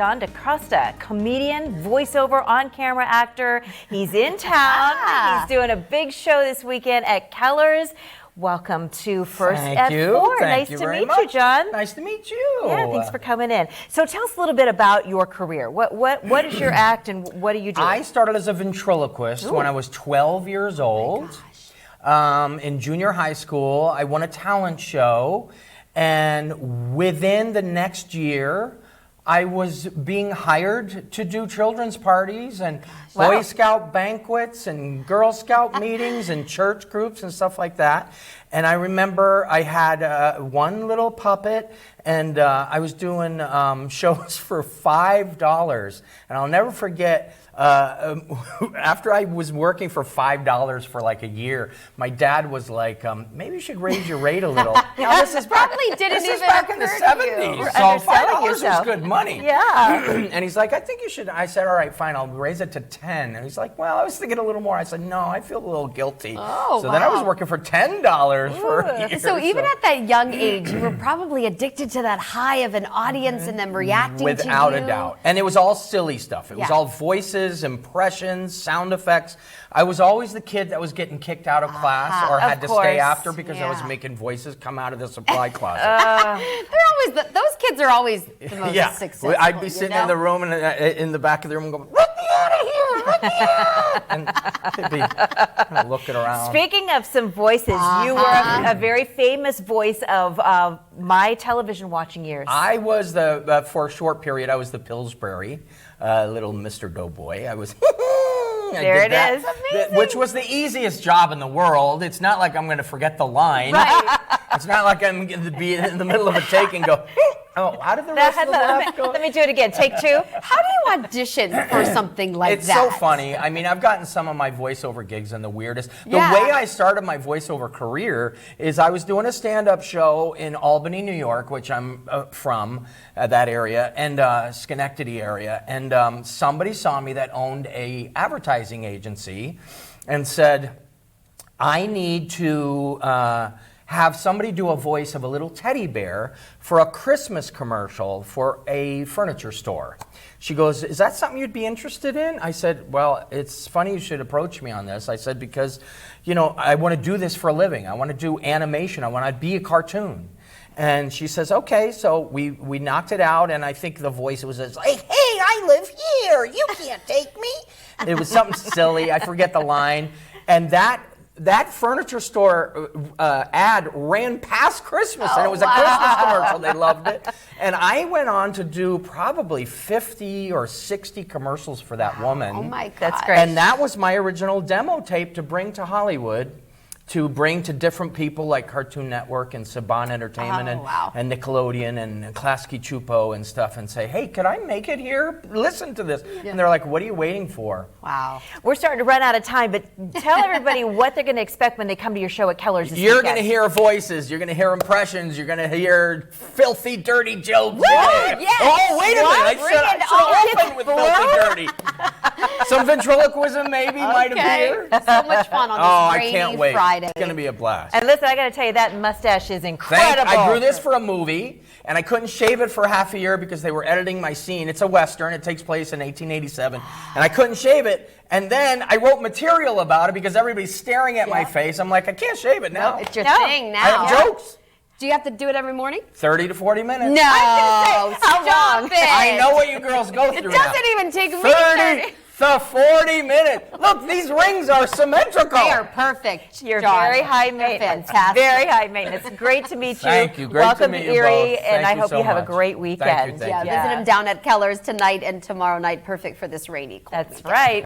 DiCrosta, comedian, voiceover, on-camera actor. He's in town. He's doing a big show this weekend at Kellar's. Welcome to First at 4. Thank you nice to very meet much. you, John. Nice to meet you. Yeah, thanks for coming in. So tell us a little bit about your career. What is your act and what do you do? I started as a ventriloquist when I was 12 years old. In junior high school, I won a talent show, and within the next year, I was being hired to do children's parties and Boy Scout banquets and Girl Scout meetings and church groups and stuff like that. And I remember I had one little puppet, and I was doing shows for $5. And I'll never forget, after I was working for $5 for like a year, my dad was like, maybe you should raise your rate a little. Now, this is probably didn't even back in the 70s. So $5 was good money. Yeah. And he's like, I think you should. I said, all right, fine, I'll raise it to 10. And he's like, well, I was thinking a little more. I said, no, I feel a little guilty. So then I was working for $10 for a year. So even at that young age, you were probably addicted to that high of an audience and them reacting to you. Without a doubt. And it was all silly stuff. It was all voices, impressions, sound effects. I was always the kid that was getting kicked out of class or had to stay after because I was making voices come out of the supply closet. They're always those kids are always the most successful. I'd be sitting in the room and in the back of the room and go, "Let me out of here! Let me out!" And they'd be looking around. Speaking of some voices, you were a very famous voice of my television watching years. I was for a short period, I was the Pillsbury, little Mr. Doughboy. I was. There it is. Which was the easiest job in the world. It's not like I'm going to forget the line. Right. It's not like I'm going to be in the middle of a take and go, oh, how did the rest of the laugh go? Let me do it again. Take two. How do you audition for something like It's that? so funny. I mean, I've gotten some of my voiceover gigs and the weirdest. The way I started my voiceover career is I was doing a stand-up show in Albany, New York, which I'm from, that area, and Schenectady area. And somebody saw me that owned a advertising agency and said, I need to have somebody do a voice of a little teddy bear for a Christmas commercial for a furniture store. She goes, is that something you'd be interested in? I said, well, it's funny you should approach me on this. I said, because, you know, I want to do this for a living. I want to do animation. I want to be a cartoon. And she says, okay, so we knocked it out, and I think the voice was like, hey, I live here. You can't take me. It was something silly. I forget the line. And that furniture store ad ran past Christmas, and it was a Christmas commercial. They loved it. And I went on to do probably 50 or 60 commercials for that woman. Oh my God. That's great. And that was my original demo tape to bring to Hollywood, to bring to different people like Cartoon Network and Saban Entertainment and Nickelodeon and Klasky Chupo and stuff, and say, hey, could I make it here? Listen to this. And they're like, what are you waiting for? Wow. We're starting to run out of time, but tell everybody what they're going to expect when they come to your show at Kellar's this You're going weekend. to hear voices. You're going to hear impressions. You're going to hear filthy, dirty jokes. Yes. Oh, wait a minute. I should open with filthy, dirty. Some ventriloquism maybe might appear. So much fun on this rainy I can't wait. Friday. It's going to be a blast. And listen, I got to tell you, that mustache is incredible. I grew this for a movie, and I couldn't shave it for half a year because they were editing my scene. It's a Western. It takes place in 1887. And I couldn't shave it. And then I wrote material about it because everybody's staring at my face. I'm like, I can't shave it now. It's your thing now. I have jokes. Do you have to do it every morning? 30 to 40 minutes. No. How long? I know what you girls go through It doesn't even take me 30 to 40 minutes. Look, these rings are symmetrical. They are perfect. You're John. very high maintenance. Fantastic. Very high maintenance. Great to meet you. Thank you. Great Welcome to meet you Erie, both. and I Thank you hope so you have a much. great weekend. Thank you. Visit him down at Kellar's tonight and tomorrow night. Perfect for this rainy, cold That's weekend. right.